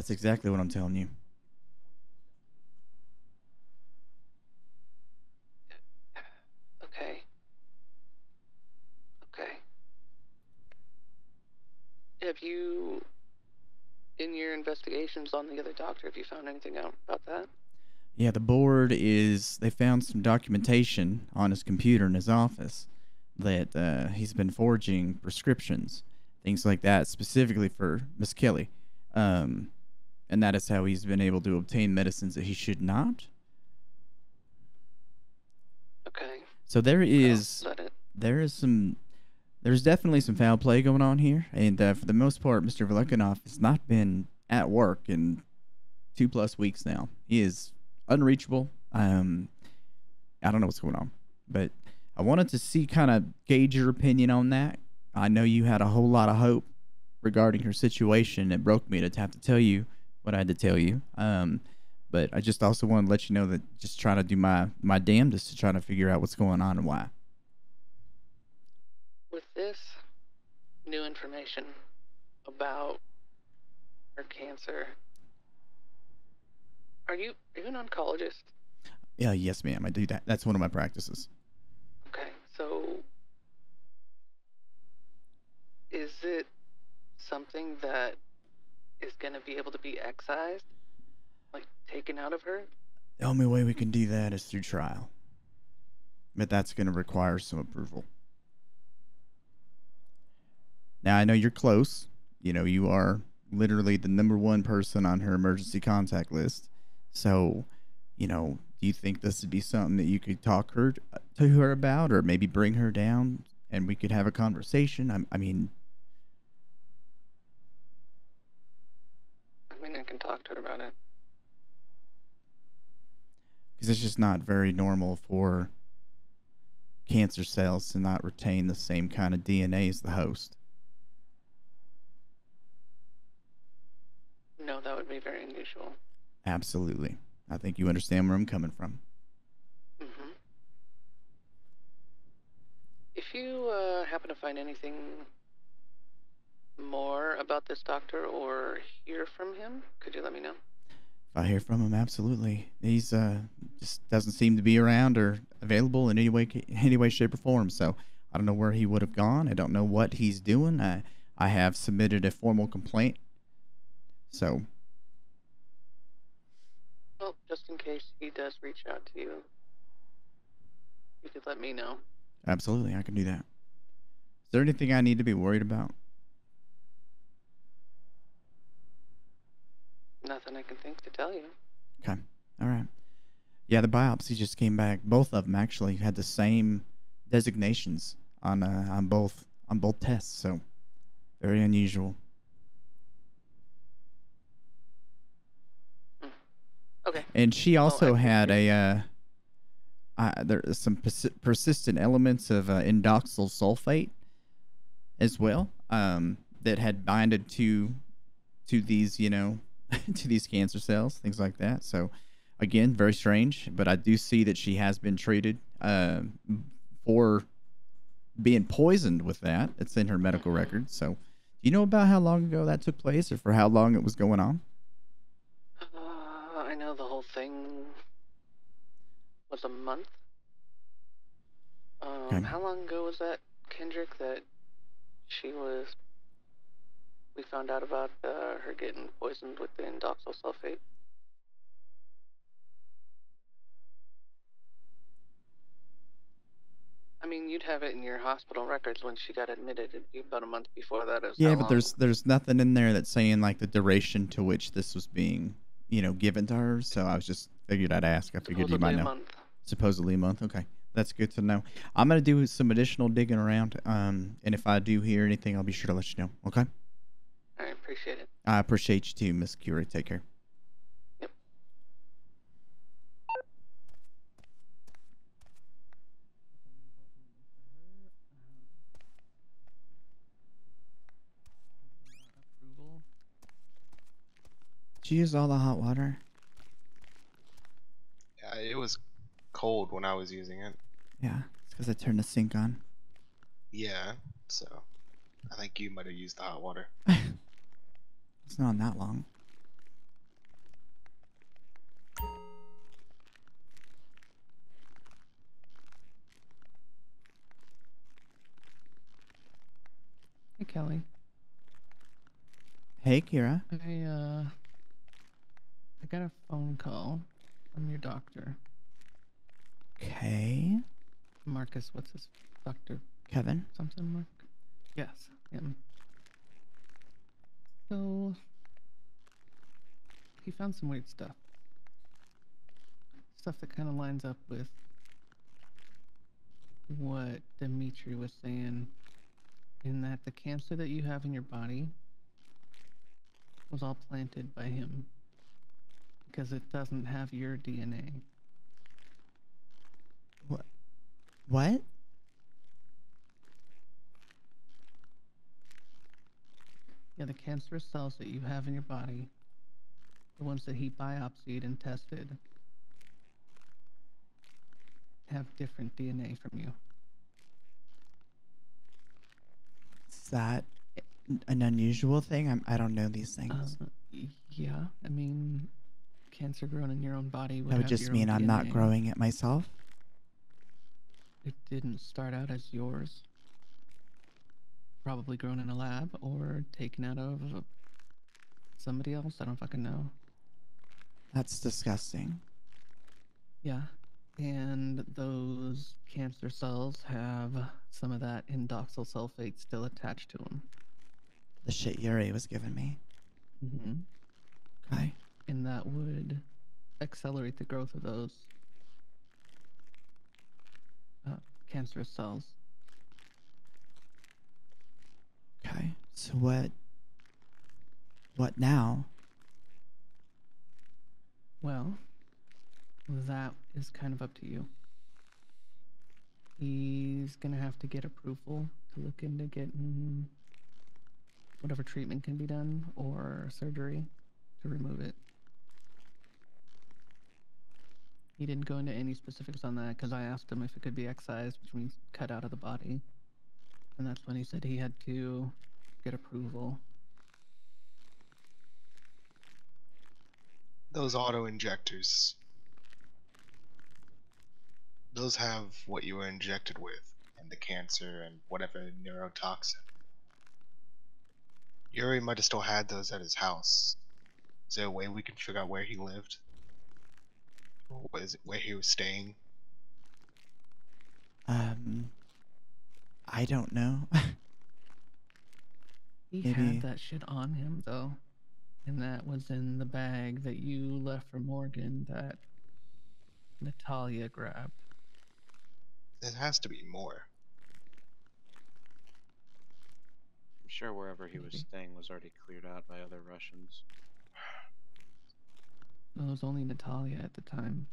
That's exactly what I'm telling you. Okay. Okay. Have you, in your investigations on the other doctor, have you found anything out about that? Yeah, the board is. They found some documentation on his computer in his office that he's been forging prescriptions, things like that, specifically for Miss Kelly. Um, and that is how he's been able to obtain medicines that he should not. Okay. So there Well, is let it. there is some there's definitely some foul play going on here, and for the most part, Mr. Velekanov has not been at work in 2+ weeks now. He is unreachable. I don't know what's going on, but I wanted to see kind of gauge your opinion on that. I know you had a whole lot of hope regarding her situation. It broke me to have to tell you what I had to tell you. But I just also want to let you know that just trying to do my damnedest to try to figure out what's going on and why. With this new information about her cancer, are you an oncologist? Yeah, yes, ma'am. I do that. That's one of my practices. Okay. So is it something that is going to be able to be excised, like taken out of her? The only way we can do that is through trial, but that's going to require some approval. Now I know you're close. You know you are literally the number one person on her emergency contact list. So, do you think this would be something that you could talk her to her about, or maybe bring her down and we could have a conversation? I mean, I mean, I can talk to her about it. because it's just not very normal for cancer cells to not retain the same kind of DNA as the host. No, that would be very unusual. Absolutely. I think you understand where I'm coming from. Hmm. If you happen to find anything more about this doctor or hear from him, could you let me know? If I hear from him, absolutely. He's just doesn't seem to be around or available in any way, shape, or form. So I don't know where he would have gone. I don't know what he's doing. I have submitted a formal complaint. So Well, just in case he does reach out to you, you could let me know. absolutely, I can do that. Is there anything I need to be worried about? Nothing I can think to tell you. Okay. All right. Yeah, the biopsy just came back. Both of them actually had the same designations on both tests. So very unusual. Hmm. Okay. And she Well, I also had appreciate. there's some persistent elements of indoxyl sulfate as well, that had binded to these, to these cancer cells, things like that. So, again, very strange. But I do see that she has been treated for being poisoned with that. It's in her medical Hmm. record. So, do you know about how long ago that took place, or for how long it was going on? I know the whole thing was a month. Okay. How long ago was that, Kendrick? That she was. We found out about her getting poisoned with the indoxyl sulfate. I mean, you'd have it in your hospital records when she got admitted. It'd be about a month before that. Is Yeah, how but long? there's nothing in there that's saying like the duration to which this was being, given to her. So I was just figured I'd ask. I figured you Supposedly might a know. month. Supposedly a month. Okay, that's good to know. I'm gonna do some additional digging around. And if I do hear anything, I'll be sure to let you know. Okay. I appreciate it. I appreciate you too, Miss Curie. Take care. Yep. Did you use all the hot water? Yeah, it was cold when I was using it. Yeah, it's because I turned the sink on. Yeah, so I think you might have used the hot water. It's not that long. Kelly. Hey, Kyra. I got a phone call from your doctor. Okay. Marcus, what's his doctor? Kevin. Something Mark? Yes, him. So he found some weird stuff. Stuff that kind of lines up with what Dimitri was saying, in that the cancer that you have in your body was all planted by him because it doesn't have your DNA. What? Yeah, the cancerous cells that you have in your body, the ones that he biopsied and tested, have different DNA from you. Is that an unusual thing? I don't know these things. Yeah, I mean, cancer grown in your own body would That would have just your mean own I'm not DNA. growing it myself. It didn't start out as yours. Probably grown in a lab or taken out of somebody else. I don't fucking know. That's disgusting. Yeah. And those cancer cells have some of that indoxyl sulfate still attached to them. The shit Yuri was giving me. Mm-hmm. Okay. And that would accelerate the growth of those cancerous cells. Okay. So what now? Well, that is kind of up to you. He's gonna have to get approval to look into getting whatever treatment can be done or surgery to remove it. He didn't go into any specifics on that because I asked him if it could be excised, which means cut out of the body. And that's when he said he had to get approval. Those auto injectors, those have what you were injected with, and the cancer and whatever neurotoxin. Yuri might have still had those at his house. Is there a way we can figure out where he lived? Or where he was staying? I don't know. He Maybe. had that shit on him, though. And that was in the bag that you left for Morgan that Natalia grabbed. There has to be more. I'm sure wherever he was Maybe. staying was already cleared out by other Russians. It was only Natalia at the time.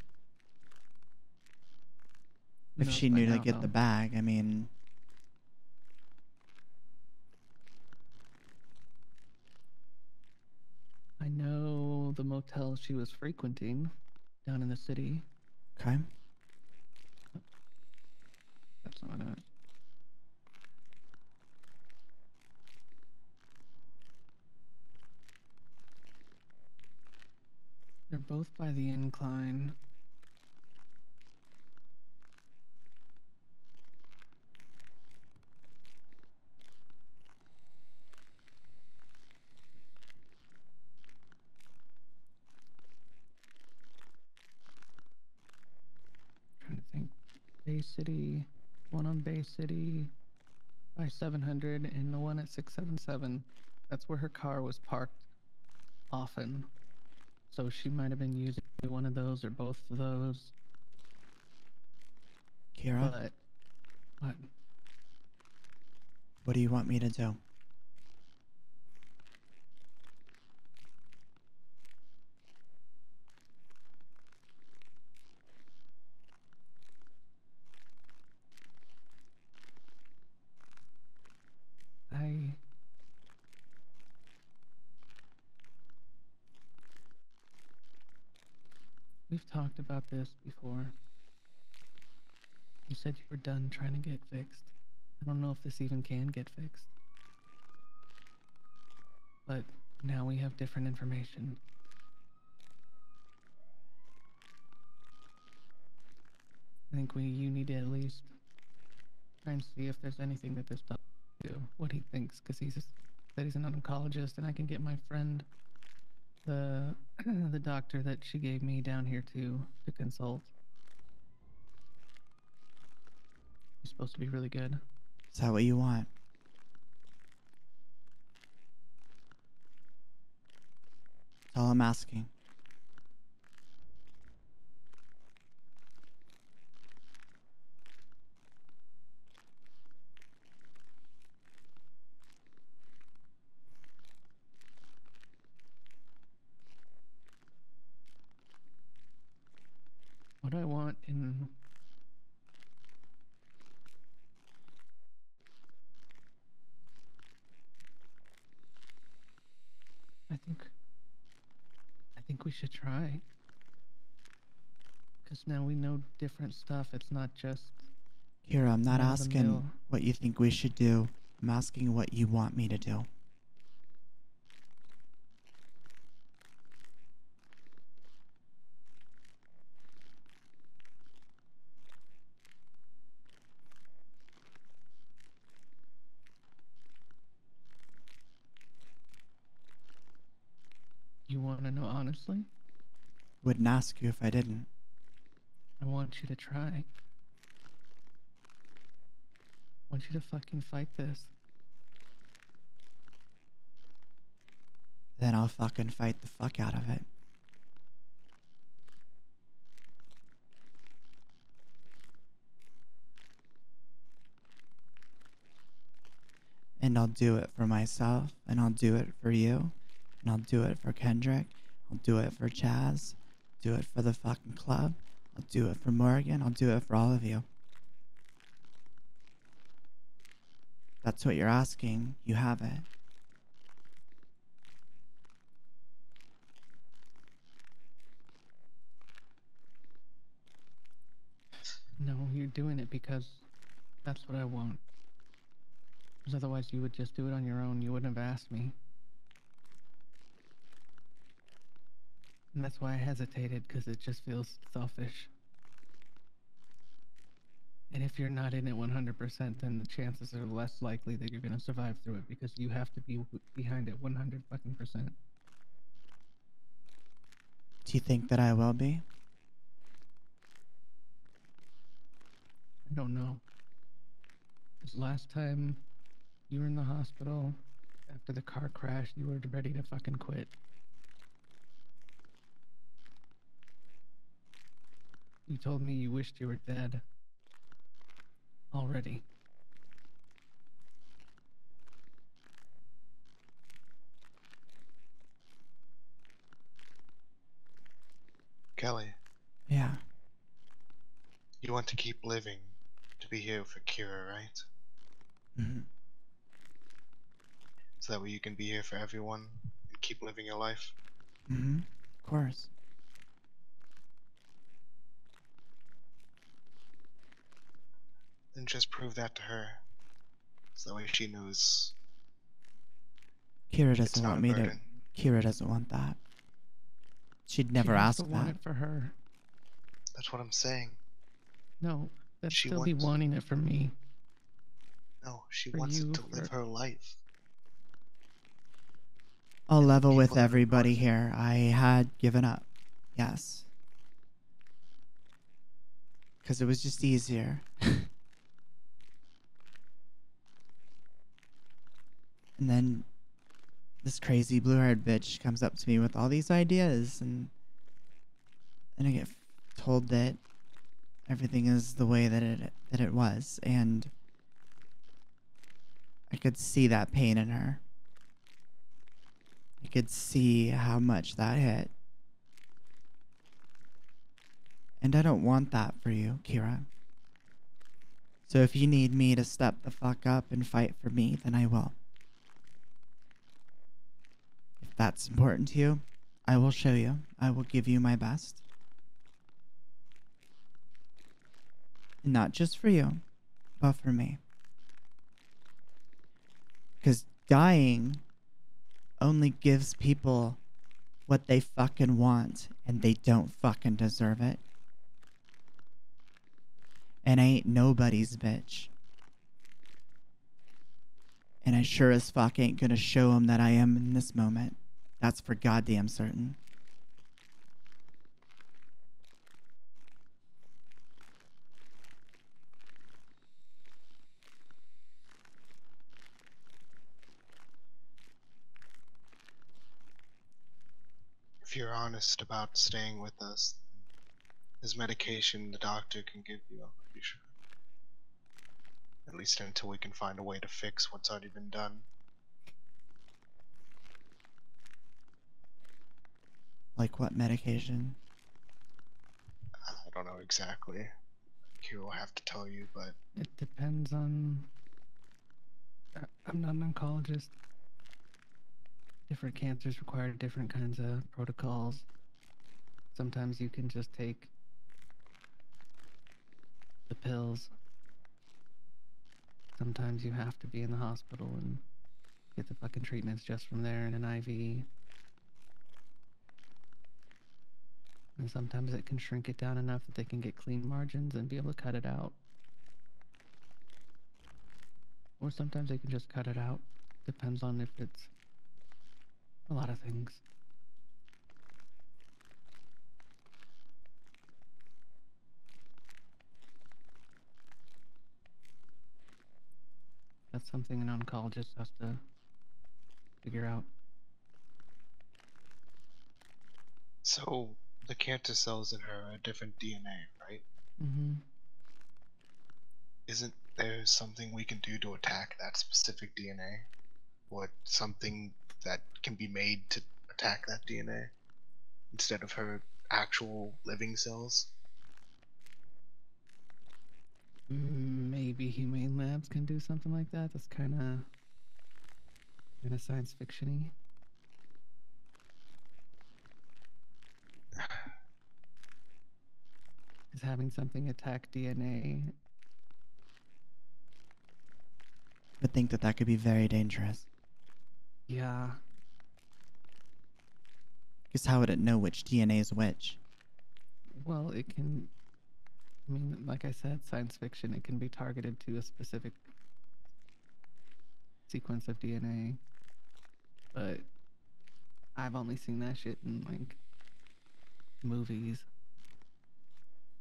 Who If knows she by knew to now, get though? the bag, I mean, I know the motel she was frequenting down in the city. okay. That's not it. They're both by the incline. Trying to think. Bay City, one on Bay City by 700, and the one at 677. That's where her car was parked often. So she might have been using one of those or both of those. Kyra, But what? what do you want me to do? We've talked about this before. You said you were done trying to get fixed. I don't know if this even can get fixed. But now we have different information. I think you need to at least try and see if there's anything that this does. to what he thinks, because said he's an oncologist, and I can get my friend, the the doctor that she gave me down here to consult. He's supposed to be really good. Is that what you want? That's all I'm asking. What I want in I think we should try. Because now we know different stuff. It's not just Kyra, I'm not asking run-of-the-mill. what you think we should do. I'm asking what you want me to do. You want to know honestly? Wouldn't ask you if I didn't. I want you to try. I want you to fucking fight this. Then I'll fucking fight the fuck out of it. And I'll do it for myself, and I'll do it for you, and I'll do it for Kendrick, I'll do it for Chaz, do it for the fucking club, I'll do it for Morgan, I'll do it for all of you. That's what you're asking, you have it. No, you're doing it because that's what I want. Because otherwise you would just do it on your own. You wouldn't have asked me. And that's why I hesitated, because it just feels selfish. And if you're not in it 100%, then the chances are less likely that you're going to survive through it, because you have to be behind it 100 fucking percent. Do you think that I will be? I don't know. Because last time you were in the hospital, after the car crash, you were ready to fucking quit. You told me you wished you were dead. Already. Kelly, Yeah. you want to keep living to be here for Kyra, right? Mm-hmm. So that way you can be here for everyone and keep living your life? Mm-hmm. Of course. Then just prove that to her. So that way she knows Kyra it's doesn't not want a me to... burden. Kyra doesn't want that. She'd never She has ask to want that. it for her. That's what I'm saying. No, that'd She still be wants- wanting it for me. No, she For wants you, it to live for- her life. I'll And the level with people in the everybody north- here. I had given up. Yes. Because it was just easier. And then this crazy blue-haired bitch comes up to me with all these ideas, and I get told that everything is the way that it was, and I could see that pain in her. I could see how much that hit. And I don't want that for you, Kyra. So if you need me to step the fuck up and fight for me, then I will. If that's important to you, I will show you. I will give you my best. And not just for you, but for me. Because dying only gives people what they fucking want, and they don't fucking deserve it. And I ain't nobody's bitch. And I sure as fuck ain't gonna show him that I am in this moment. That's for goddamn certain. If you're honest about staying with us, there's medication the doctor can give you, I'm pretty sure. At least until we can find a way to fix what's already been done. Like what medication? I don't know exactly. Kyra will have to tell you, but It depends on. I'm not an oncologist. Different cancers require different kinds of protocols. Sometimes you can just take the pills. Sometimes you have to be in the hospital and get the fucking treatments just from there in an IV. And sometimes it can shrink it down enough that they can get clean margins and be able to cut it out. Or sometimes they can just cut it out. Depends on if it's a lot of things. That's something an oncologist has to figure out. so the cancer cells in her are different DNA, right? Mm-hmm. Isn't there something we can do to attack that specific DNA? What something that can be made to attack that DNA instead of her actual living cells? Maybe humane labs can do something like that. That's kind of science fiction-y. Is having something attack DNA. I would think that that could be very dangerous. Yeah. Because how would it know which DNA is which? Well, it can. I mean, like I said, science fiction. It can be targeted to a specific sequence of DNA. But I've only seen that shit in like movies.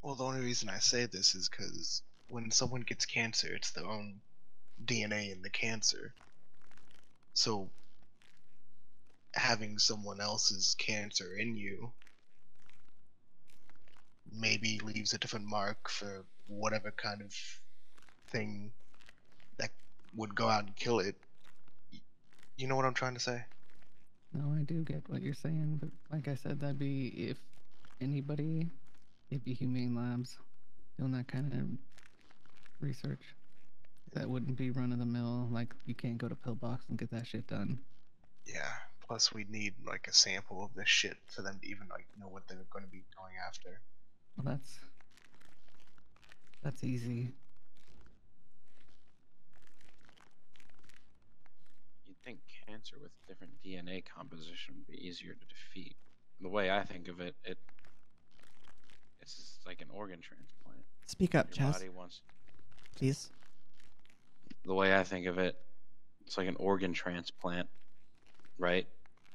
Well, the only reason I say this is because when someone gets cancer, it's their own DNA in the cancer. So having someone else's cancer in you maybe leaves a different mark for whatever kind of thing that would go out and kill it. You know what I'm trying to say? No, I do get what you're saying, but like I said, that'd be if anybody, it'd be humane labs doing that kind of research. That wouldn't be run of the mill. Like you can't go to Pillbox and get that shit done. Yeah. Plus, we'd need like a sample of this shit for them to even like know what they're going to be going after. Well, that's easy. You'd think cancer with different DNA composition would be easier to defeat. The way I think of it, it's just like an organ transplant. Speak up, Your Chaz, body wants. please. The way I think of it, it's like an organ transplant, right?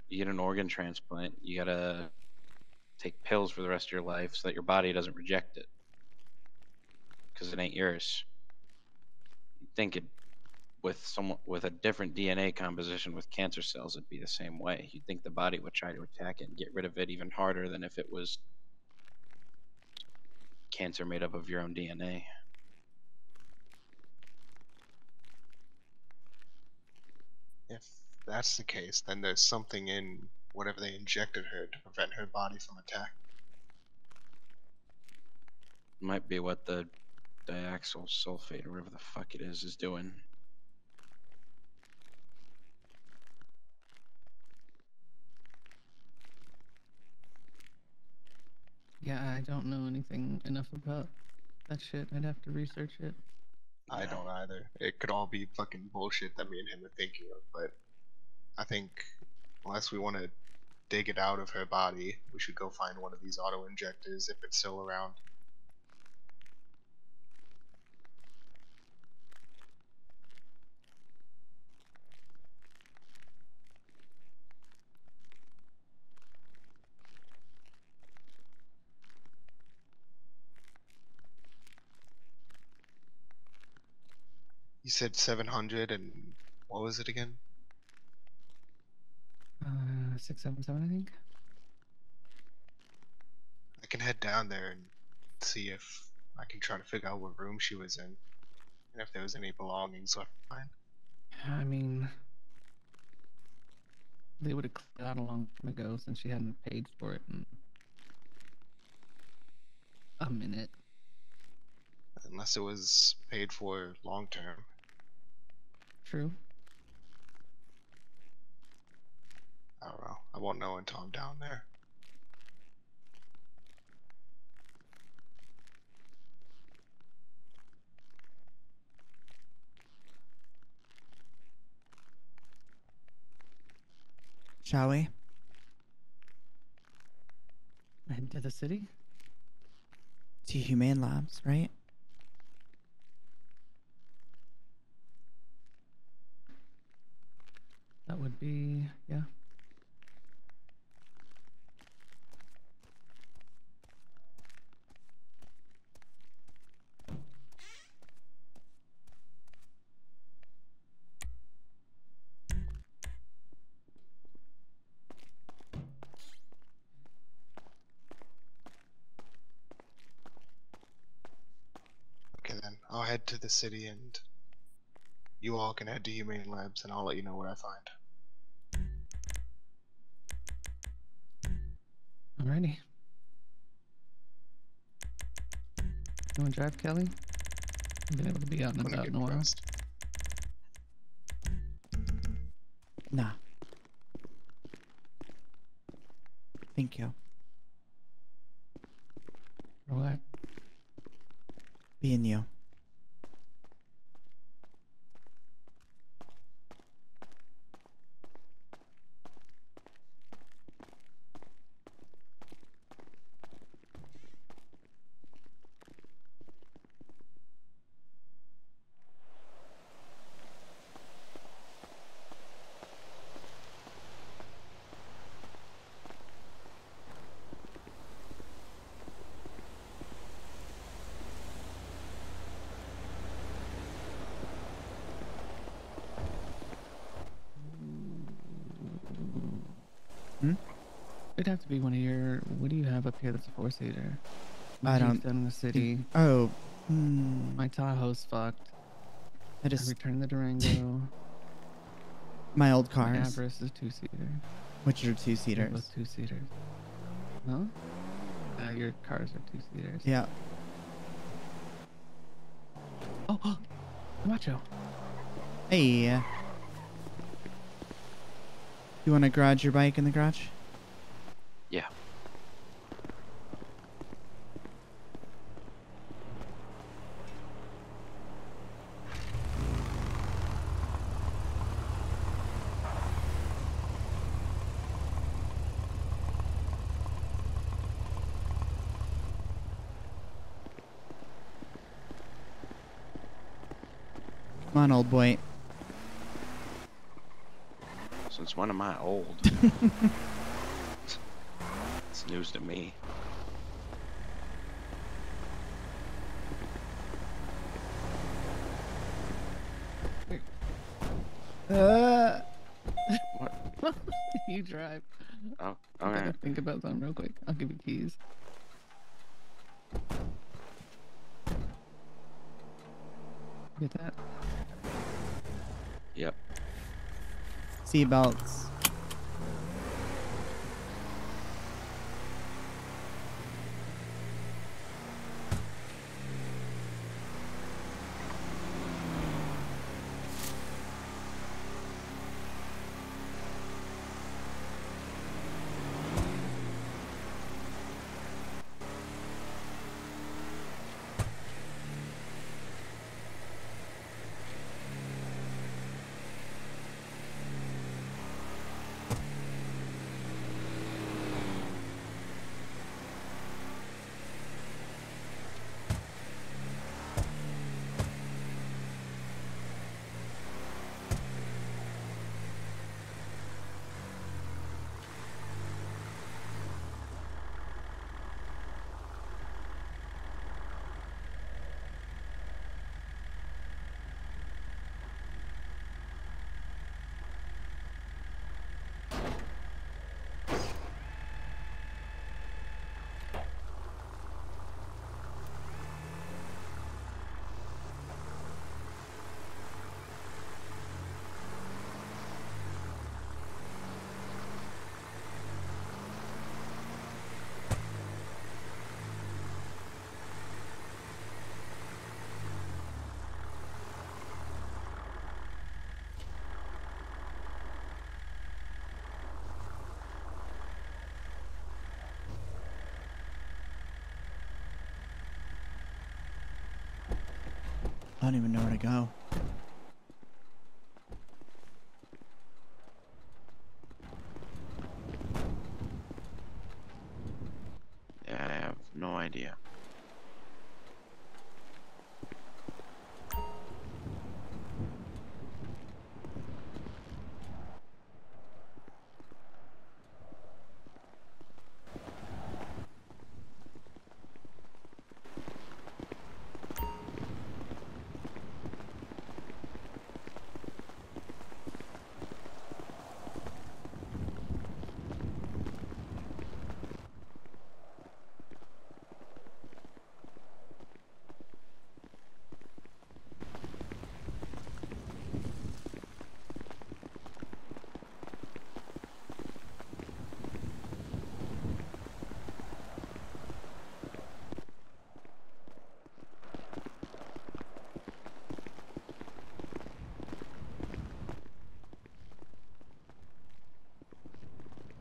You get an organ transplant, you gotta take pills for the rest of your life so that your body doesn't reject it because it ain't yours. You'd think it with someone with a different DNA composition with cancer cells, it'd be the same way. You'd think the body would try to attack it and get rid of it even harder than if it was cancer made up of your own DNA. If that's the case, then there's something in whatever they injected her to prevent her body from attack. Might be what the diaxyl sulfate or whatever the fuck it is doing. Yeah, I don't know anything enough about that shit. I'd have to research it. I don't either. It could all be fucking bullshit that me and him are thinking of, but I think unless we want to dig it out of her body, we should go find one of these auto injectors if it's still around. You said 700 and what was it again? 677, I think. I can head down there and see if I can try to figure out what room she was in and if there was any belongings left behind. I mean, they would have cleared out a long time ago since she hadn't paid for it in a minute. Unless it was paid for long term. True. I don't know. I won't know until I'm down there. Shall we? Head to the city. To Humane Labs, right? That would be, yeah. Okay then, I'll head to the city and you all can head to Humane Labs and I'll let you know what I find. Alrighty. You want to drive, Kelly? I've been able to be out and I'm gonna about get in a while. dressed. Nah. Thank you. For what? Being you. Hmm? It'd have to be one of your. What do you have up here that's a four-seater? I Jeep's don't down in the city. Oh. My Tahoe's fucked. I I just returned the Durango. my old My cars. Avarice is a two-seater. Which are They're two-seaters. both two-seaters. Huh? Your cars are two-seaters. Yeah. Oh, Macho. Hey. You want to garage your bike in the garage? Yeah. Come on, old boy. Since when am I old? It's news to me. What? You drive. Oh, I okay. gotta think about something real quick. I'll give you keys. Get that? Yep. Seatbelts. I don't even know where to go. Yeah, I have no idea.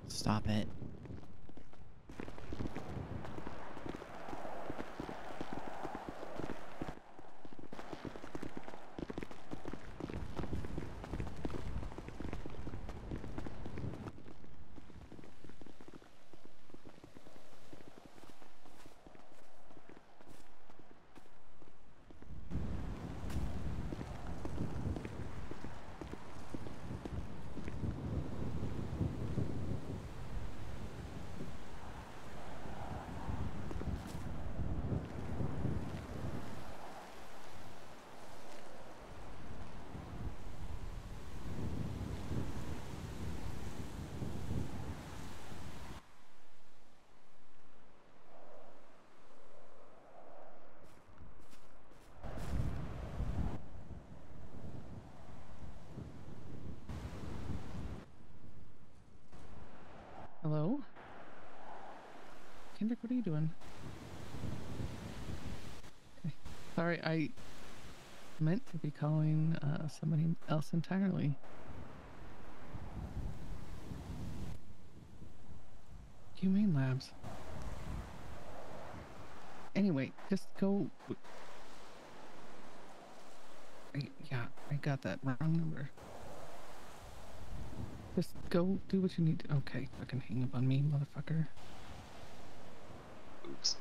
Stop it. Hello? Kendrick, what are you doing? Okay. Sorry, I meant to be calling somebody else entirely. Humane Labs. Anyway, just go. Yeah, I got that wrong number. Just go do what you need to. Okay, fucking hang up on me, motherfucker. Oops.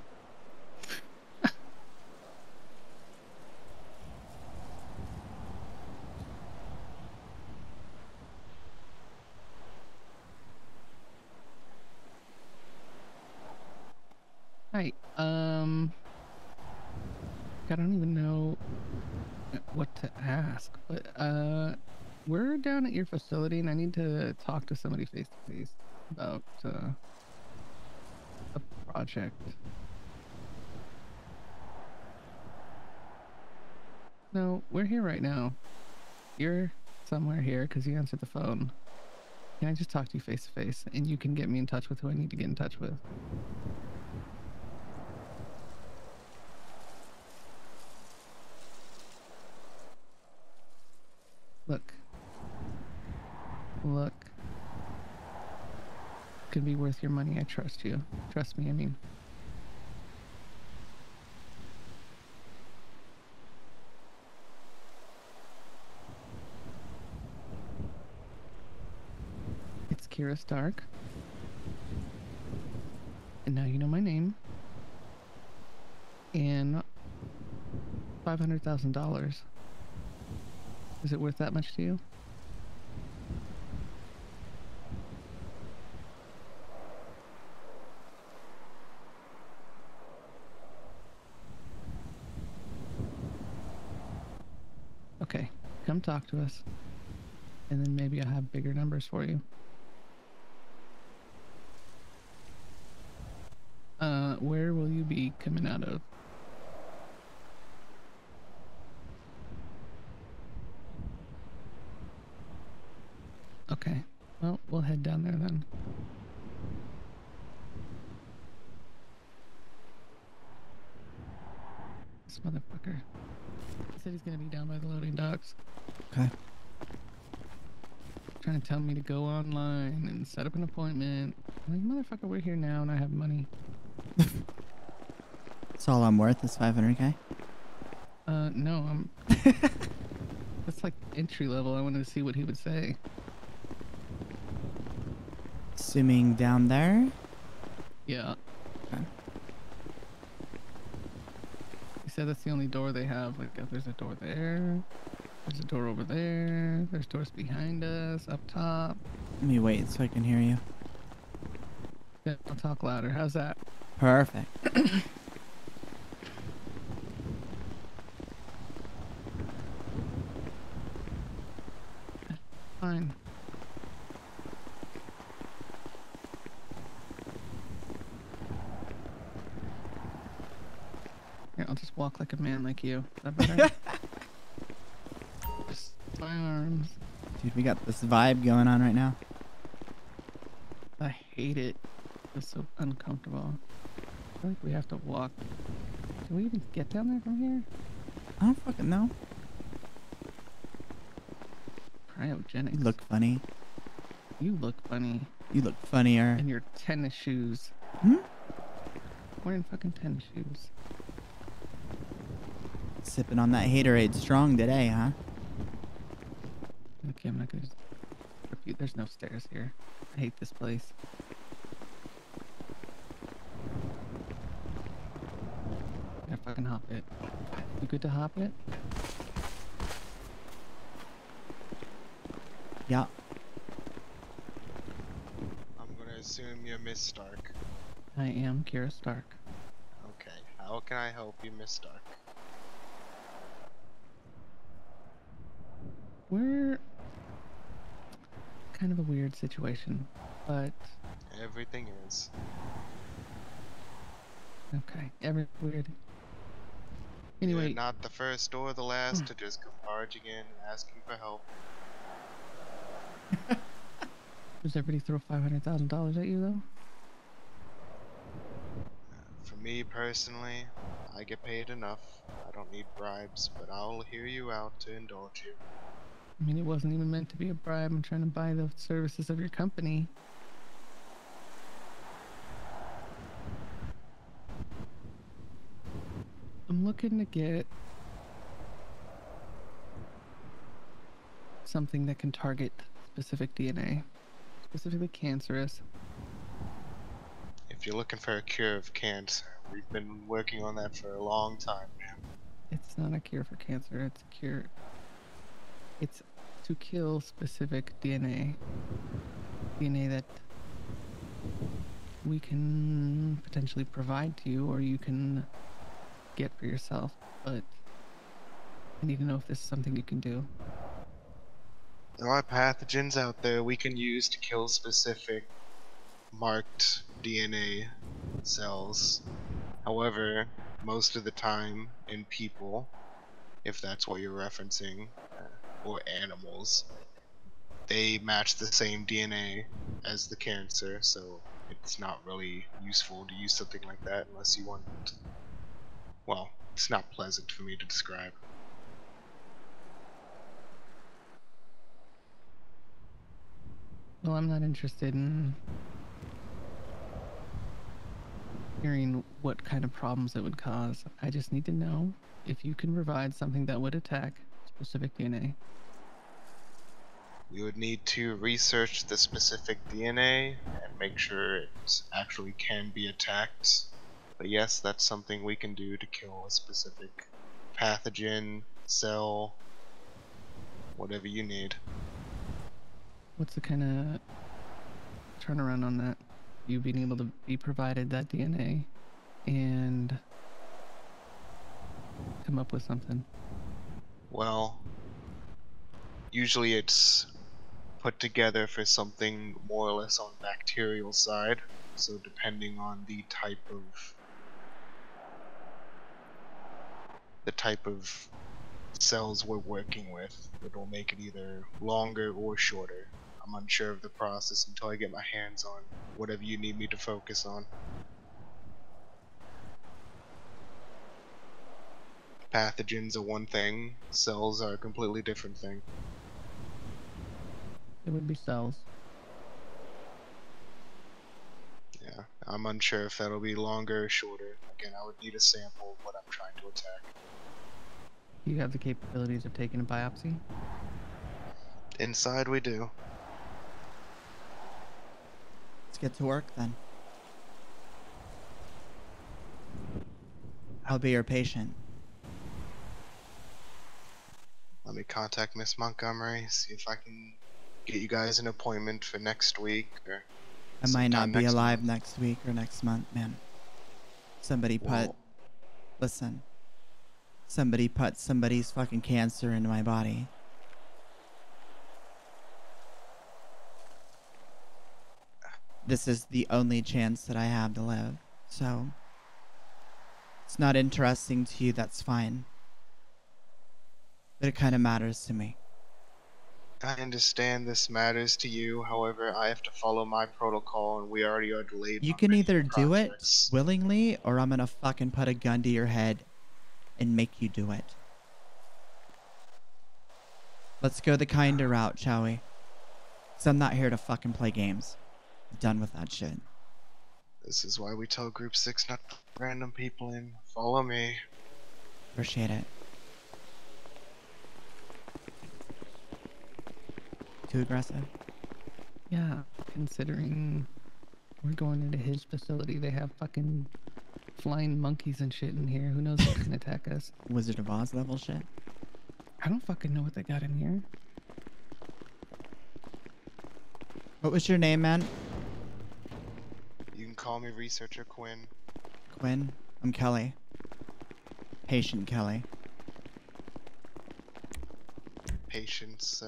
Hi, I don't even know what to ask, but we're down at your facility and I need to talk to somebody face to face about a project. No, we're here right now. You're somewhere here because you answered the phone. Can I just talk to you face to face and you can get me in touch with who I need to get in touch with? Look. Look. Could be worth your money. I trust you. Trust me, I mean. It's Kyra Stark. And now you know my name. And $500,000. Is it worth that much to you? Okay, come talk to us. And then maybe I'll have bigger numbers for you. Where will you be coming out of? Okay, well, we'll head down there then. This motherfucker. He said he's gonna be down by the loading docks. Okay. Trying to tell me to go online and set up an appointment. I'm like, motherfucker, we're here now and I have money. That's all I'm worth is 500K. No, I'm. That's like entry level. I wanted to see what he would say. Assuming down there. Yeah. Okay. He said that's the only door they have. Like, there's a door there. There's a door over there. There's doors behind us, up top. Let me wait so I can hear you. Yeah, I'll talk louder. How's that? Perfect. Fine. Here, I'll just walk like a man like you. Is that better? Just my arms. Dude, we got this vibe going on right now. I hate it. It's so uncomfortable. I feel like we have to walk. Can we even get down there from here? I don't fucking know. Cryogenics. You look funny. You look funny. You look funnier. In your tennis shoes. Hmm? Wearing fucking tennis shoes. Sipping on that haterade strong today, huh? Okay, I'm not gonna repeat. There's no stairs here. I hate this place. Yeah, fucking hop it. You good to hop it? Yeah. I'm gonna assume you're Miss Stark. I am Kyra Stark. Okay, how can I help you, Miss Stark? We're kind of a weird situation, but Everything is. okay, every weird. You're Anyway, not the first or the last to just come barging in asking for help. does everybody throw $500,000 at you though? For me personally, I get paid enough. I don't need bribes, but I'll hear you out to indulge you. I mean, it wasn't even meant to be a bribe. I'm trying to buy the services of your company. I'm looking to get something that can target specific DNA, specifically cancerous. If you're looking for a cure of cancer, we've been working on that for a long time now. It's not a cure for cancer. It's a cure. It's to kill specific DNA. DNA that we can potentially provide to you, or you can get for yourself. But I need to know if this is something you can do. There are pathogens out there we can use to kill specific marked DNA cells. However, most of the time in people, if that's what you're referencing, or animals, they match the same DNA as the cancer, so it's not really useful to use something like that unless you want, well, it's not pleasant for me to describe. Well, I'm not interested in hearing what kind of problems it would cause. I just need to know if you can provide something that would attack specific DNA. We would need to research the specific DNA and make sure it actually can be attacked. But yes, that's something we can do to kill a specific pathogen, cell, whatever you need. What's the kind of turnaround on that? You being able to be provided that DNA and come up with something. Well, usually it's put together for something more or less on bacterial side, so depending on the type of cells we're working with, it will make it either longer or shorter. I'm unsure of the process until I get my hands on whatever you need me to focus on. Pathogens are one thing, cells are a completely different thing. It would be cells. Yeah, I'm unsure if that'll be longer or shorter. Again, I would need a sample of what I'm trying to attack. Do you have the capabilities of taking a biopsy? Inside we do. Let's get to work then. I'll be your patient. Let me contact Miss Montgomery, see if I can get you guys an appointment for next week or I might not sometime be next alive month. next week or next month, man. Somebody put... Well, Listen. Somebody put somebody's fucking cancer into my body. This is the only chance that I have to live. So... It's not interesting to you, that's fine. But it kind of matters to me. I understand this matters to you, however, I have to follow my protocol and we already are delayed You on can many either do it projects. willingly, or I'm gonna fucking put a gun to your head and make you do it. Let's go the kinder route, shall we? 'Cause I'm not here to fucking play games. I'm done with that shit. This is why we tell Group 6 not to let random people in. Follow me. Appreciate it. Too aggressive? Yeah, considering we're going into his facility, they have fucking flying monkeys and shit in here. Who knows what can attack us? Wizard of Oz level shit? I don't fucking know what they got in here. What was your name, man? You can call me Researcher Quinn. Quinn? I'm Kelly. Patient Kelly. Patience,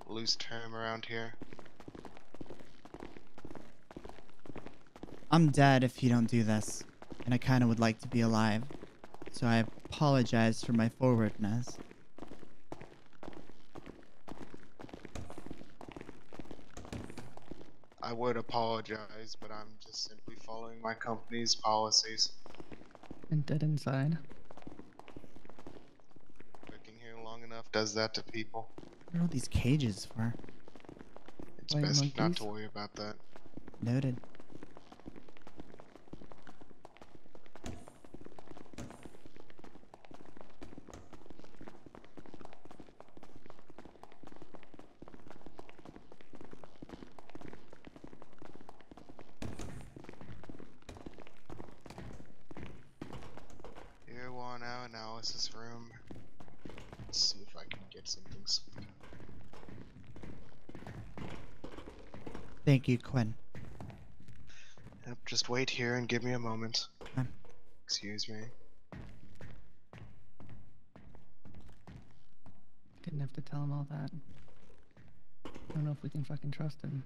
loose term around here. I'm dead if you don't do this, and I kind of would like to be alive, so I apologize for my forwardness. I would apologize, but I'm just simply following my company's policies. And dead inside. Working here long enough does that to people. What are all these cages for? It's White best not monkeys? to worry about that. Noted. Here, we're on our analysis room. Let's see if I can get something sweet. Thank you, Quinn. Yep, just wait here and give me a moment. Okay. Excuse me. Didn't have to tell him all that. I don't know if we can fucking trust him.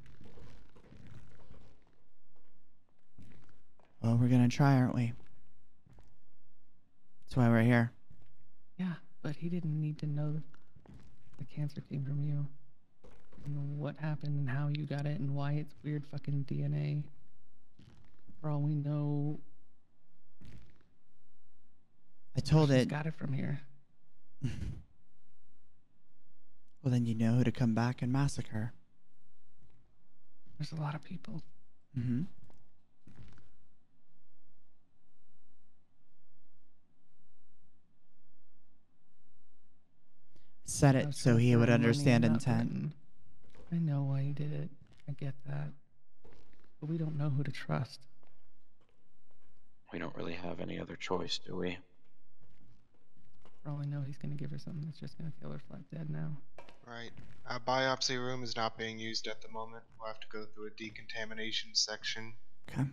Well, we're gonna try, aren't we? That's why we're here. Yeah, but he didn't need to know the cancer came from you. And what happened and how you got it and why it's weird fucking DNA. For all we know, I told she's it. got it from here. Well, then you know who to come back and massacre. There's a lot of people. Mm-hmm. Said I it was so trying to he throw would money understand in that intent. button. I know why he did it. I get that. But we don't know who to trust. We don't really have any other choice, do we? For all we know, he's gonna give her something that's just gonna kill her flat dead now. Right. Our biopsy room is not being used at the moment. We'll have to go through a decontamination section. Okay.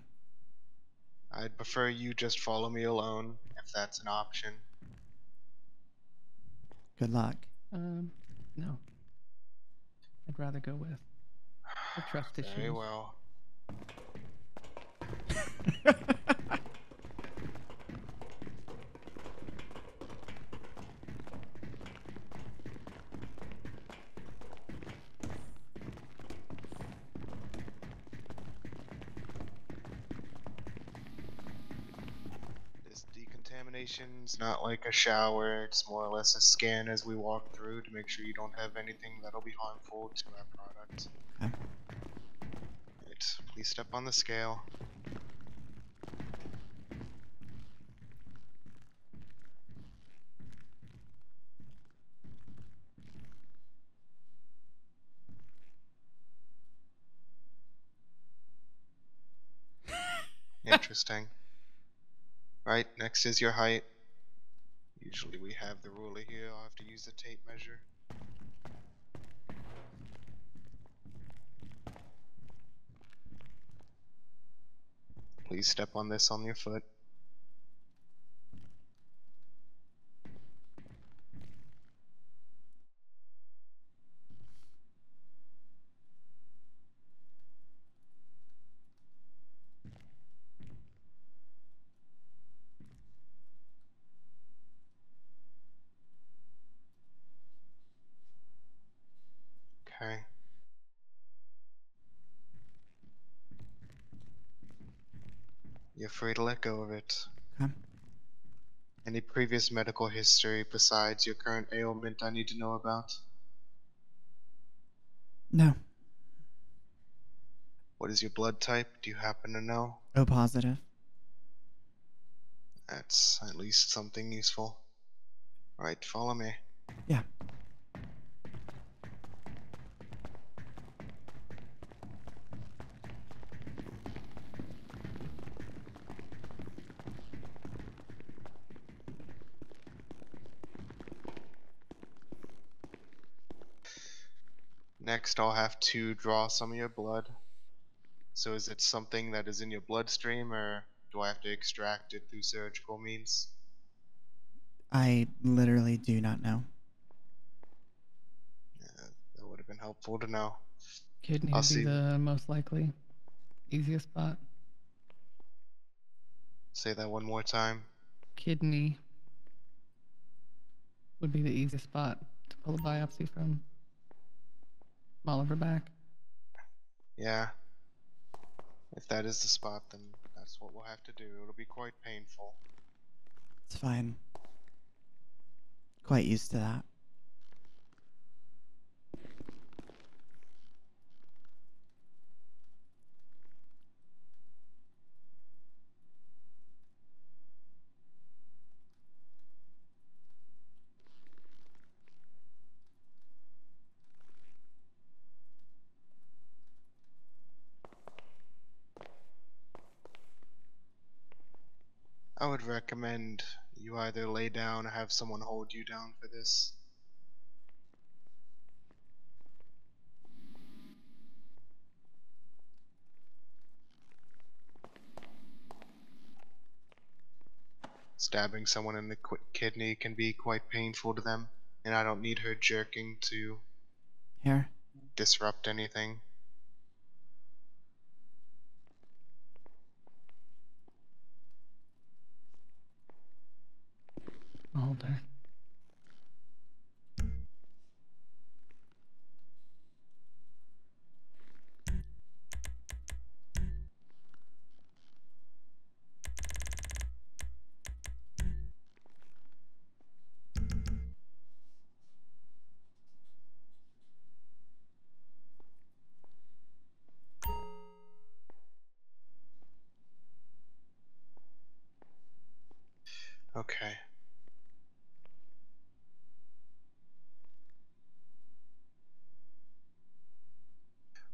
I'd prefer you just follow me alone, if that's an option. Good luck. No. I'd rather go with the trust issues. Very well. This decontamination's not like a shower, it's more or less a scan as we walk through to make sure you don't have anything that'll be harmful to our product. Okay. Right, please step on the scale. Interesting. Right, next is your height. Usually we have the ruler here. I'll have to use the tape measure. Please step on this on your foot. Okay. You're free to let go of it. Okay. Any previous medical history besides your current ailment I need to know about? No. What is your blood type? Do you happen to know? O positive. That's at least something useful. Right, follow me. Yeah. Next, I'll have to draw some of your blood. So is it something that is in your bloodstream, or do I have to extract it through surgical means? I literally do not know. Yeah, that would have been helpful to know. Kidney I'll would be see. the most likely, easiest spot. Say that one more time. Kidney would be the easiest spot to pull a biopsy from. All of her back. Yeah. If that is the spot, then that's what we'll have to do. It'll be quite painful. It's fine. Quite used to that. I would recommend you either lay down or have someone hold you down for this. Stabbing someone in the kidney can be quite painful to them, and I don't need her jerking to Here. disrupt anything. I'll hold her. Okay.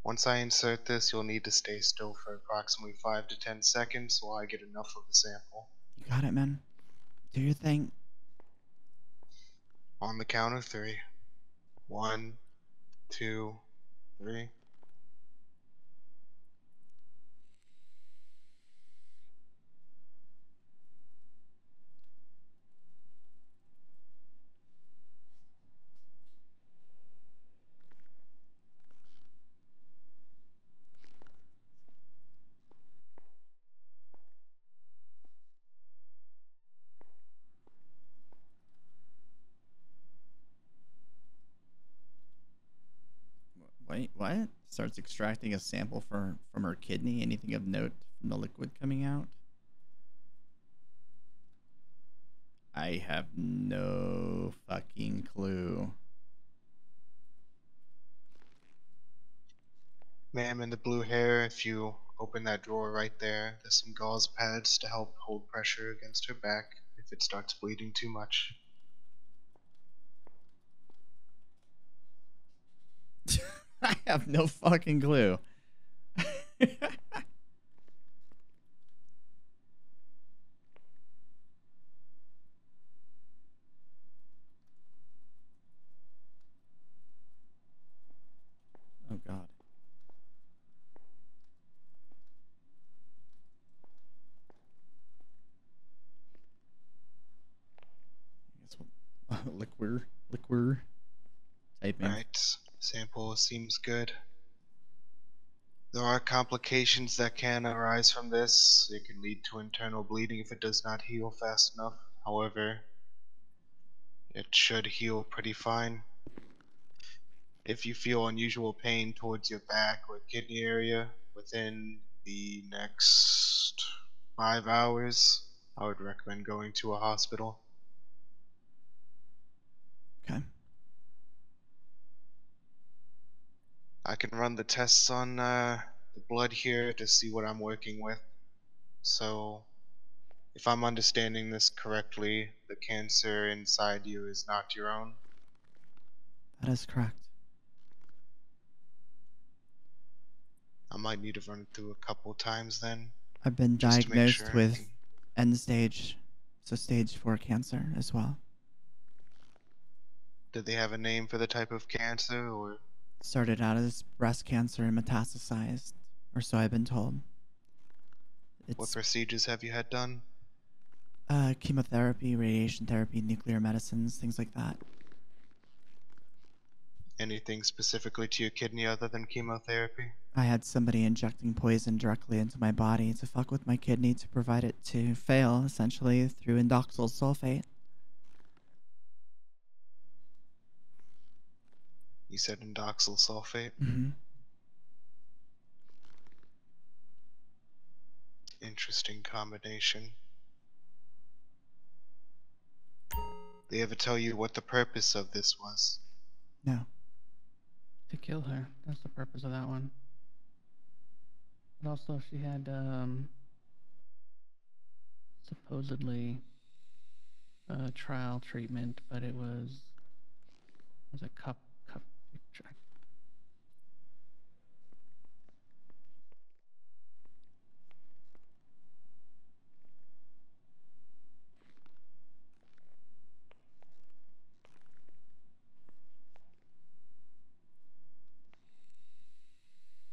Once I insert this, you'll need to stay still for approximately 5 to 10 seconds while I get enough of the sample. You got it, man. Do your thing. On the count of 3. 1, 2, 3. Wait, what? Starts extracting a sample from her kidney. Anything of note from the liquid coming out? I have no fucking clue. Ma'am in the blue hair, if you open that drawer right there, there's some gauze pads to help hold pressure against her back if it starts bleeding too much. I have no fucking clue. liquor type things. Right. Sample seems good. There are complications that can arise from this. It can lead to internal bleeding if it does not heal fast enough. However, it should heal pretty fine. If you feel unusual pain towards your back or kidney area within the next 5 hours, I would recommend going to a hospital. Okay. I can run the tests on the blood here to see what I'm working with. So, if I'm understanding this correctly, the cancer inside you is not your own. That is correct. I might need to run it through a couple times then, I've been just to make diagnosed sure. with end stage, so stage 4 cancer as well. Did they have a name for the type of cancer, or Started out as breast cancer and metastasized, or so I've been told. what It's procedures have you had done? chemotherapy, radiation therapy, nuclear medicines, things like that. Anything specifically to your kidney other than chemotherapy? I had somebody injecting poison directly into my body to fuck with my kidney to provide it to fail, essentially, through indoxyl sulfate. You said indoxyl sulfate. Mm-hmm. Interesting combination. They ever tell you what the purpose of this was? No. To kill her. That's the purpose of that one. But also, she had supposedly trial treatment, but it was a cup picture.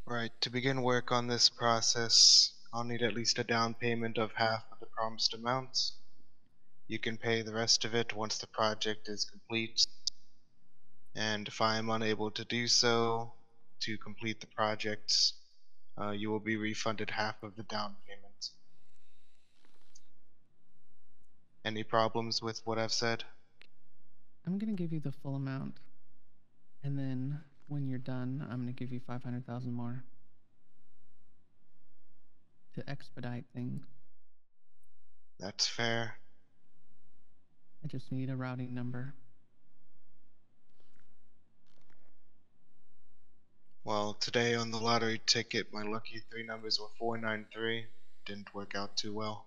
Right, to begin work on this process, I'll need at least a down payment of half of the promised amount. You can pay the rest of it once the project is complete. And if I am unable to do so, to complete the project, you will be refunded half of the down payment. Any problems with what I've said? I'm gonna give you the full amount, and then when you're done, I'm gonna give you 500,000 more to expedite things. That's fair. I just need a routing number. Well, today on the lottery ticket, my lucky 3 numbers were 493. Didn't work out too well.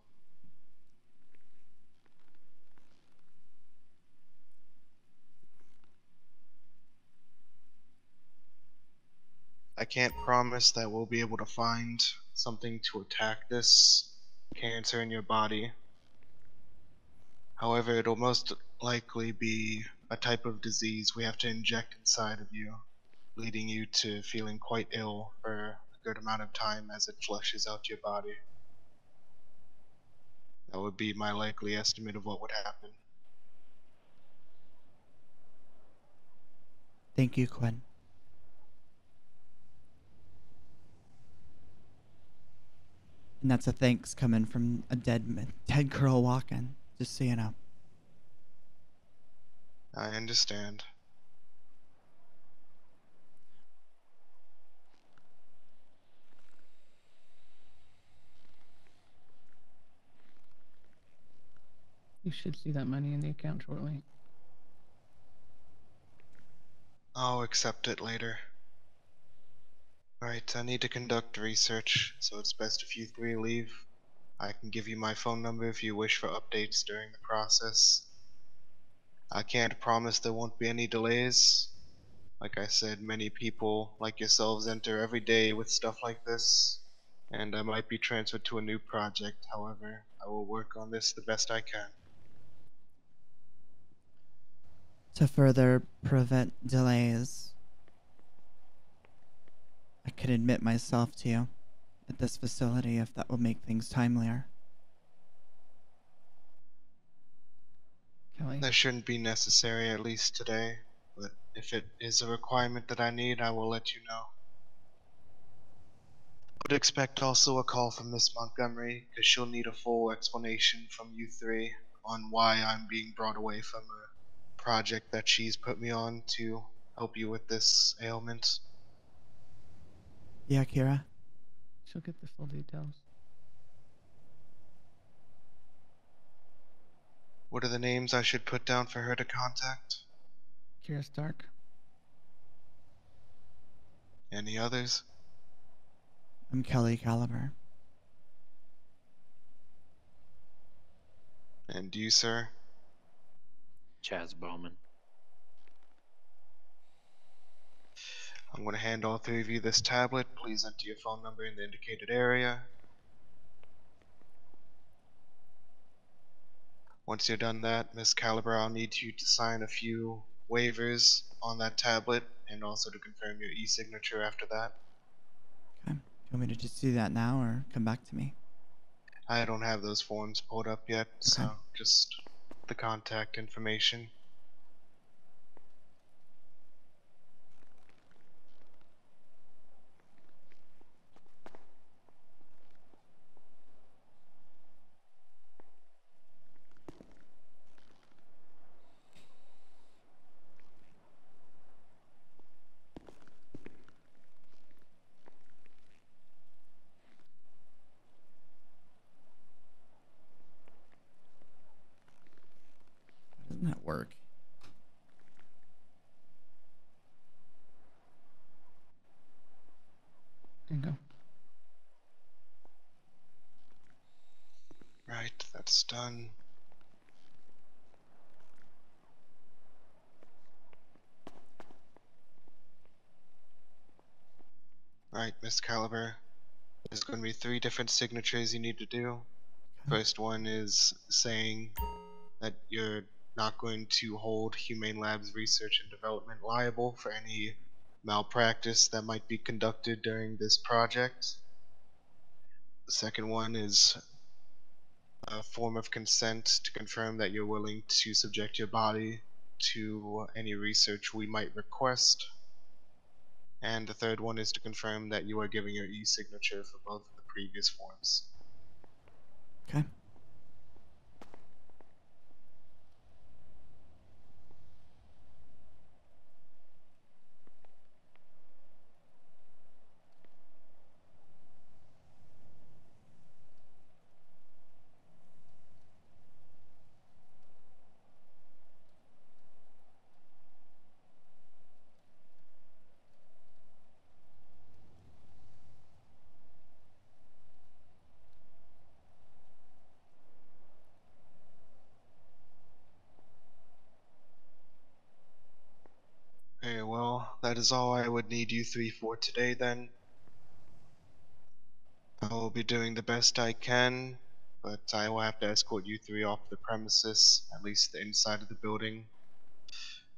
I can't promise that we'll be able to find something to attack this cancer in your body. However, it'll most likely be a type of disease we have to inject inside of you, leading you to feeling quite ill for a good amount of time as it flushes out your body. That would be my likely estimate of what would happen. Thank you, Quinn. And that's a thanks coming from a dead girl walking, just so you know. I understand. You should see that money in the account shortly. I'll accept it later. Right, I need to conduct research, so it's best if you 3 leave. I can give you my phone number if you wish for updates during the process. I can't promise there won't be any delays. Like I said, many people like yourselves enter every day with stuff like this, and I might be transferred to a new project. However, I will work on this the best I can. To further prevent delays, I could admit myself to you at this facility if that will make things timelier. Kelly, That shouldn't be necessary, at least today. But if it is a requirement that I need, I will let you know. Would expect also a call from Miss Montgomery, because she'll need a full explanation from you three on why I'm being brought away from a project that she's put me on to help you with this ailment. Yeah, Kyra. She'll get the full details. What are the names I should put down for her to contact? Kyra Stark. Any others? I'm Kelly Caliber. And you, sir? Chaz Bowman. I'm going to hand all three of you this tablet. Please enter your phone number in the indicated area. Once you're done that, Miss Caliber, I'll need you to sign a few waivers on that tablet and also to confirm your e-signature after that. Okay. Do you want me to just do that now or come back to me? I don't have those forms pulled up yet, so just the contact information. Why doesn't that work? There you go. Right, that's done. Right, Miss Caliber. There's going to be 3 different signatures you need to do. Okay. First one is saying that you're not going to hold Humane Labs research and development liable for any malpractice that might be conducted during this project. The second one is a form of consent to confirm that you're willing to subject your body to any research we might request. And the third one is to confirm that you are giving your e-signature for both of the previous forms. Okay. Very well, that is all I would need you 3 for today then. I will be doing the best I can, but I will have to escort you 3 off the premises, at least the inside of the building.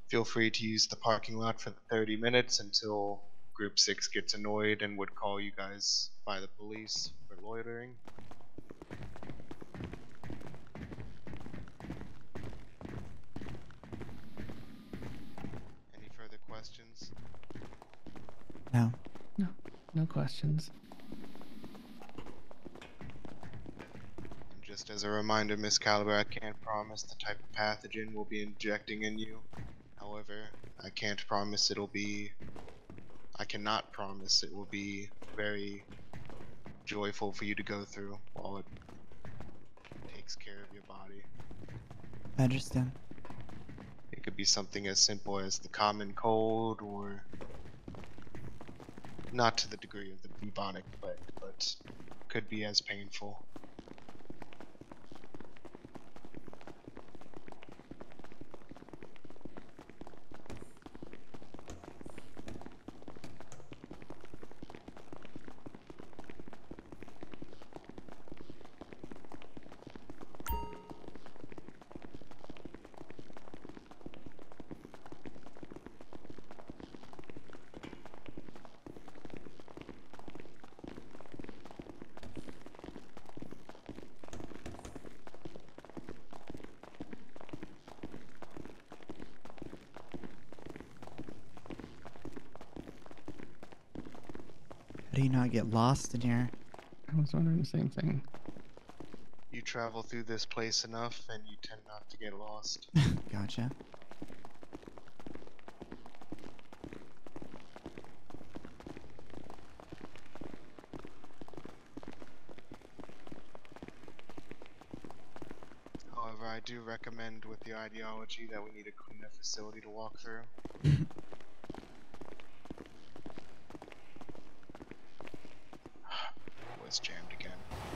Feel free to use the parking lot for the 30 minutes until Group 6 gets annoyed and would call you guys by the police for loitering. Any further questions? No. No, no questions. And just as a reminder, Miss Caliber, I can't promise the type of pathogen we'll be injecting in you. However, I cannot promise it will be very joyful for you to go through while it takes care of your body. I understand. It could be something as simple as the common cold, or not to the degree of the bubonic plague, but could be as painful. How do you not get lost in here? I was wondering the same thing. You travel through this place enough, and you tend not to get lost. Gotcha. However, I do recommend with the ideology that we need a cleaner facility to walk through. Oh, it's jammed again.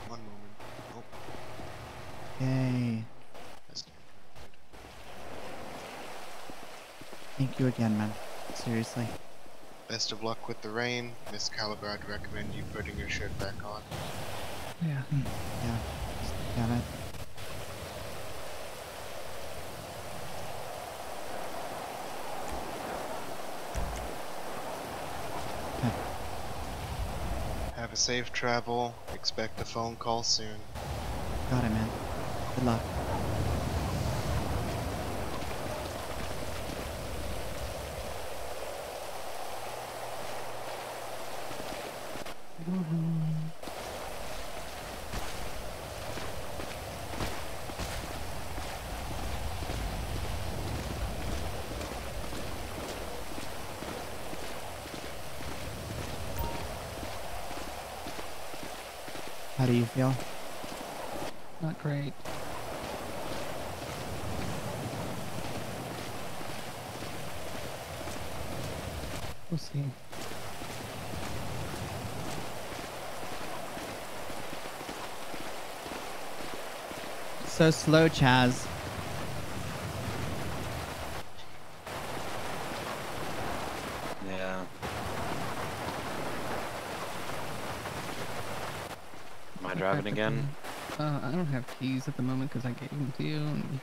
One moment. Oh, Yay. that's not Thank you again, man. Seriously. good. Best of luck with the rain. Miss Caliber, I'd recommend you putting your shirt back on. Yeah. Yeah. Got it. Have a safe travel. Expect a phone call soon. Got it, man. Good luck. How do you feel? Not great. We'll see. So slow, Chaz. Yeah. Am I driving again? I don't have keys at the moment because I gave them to you. And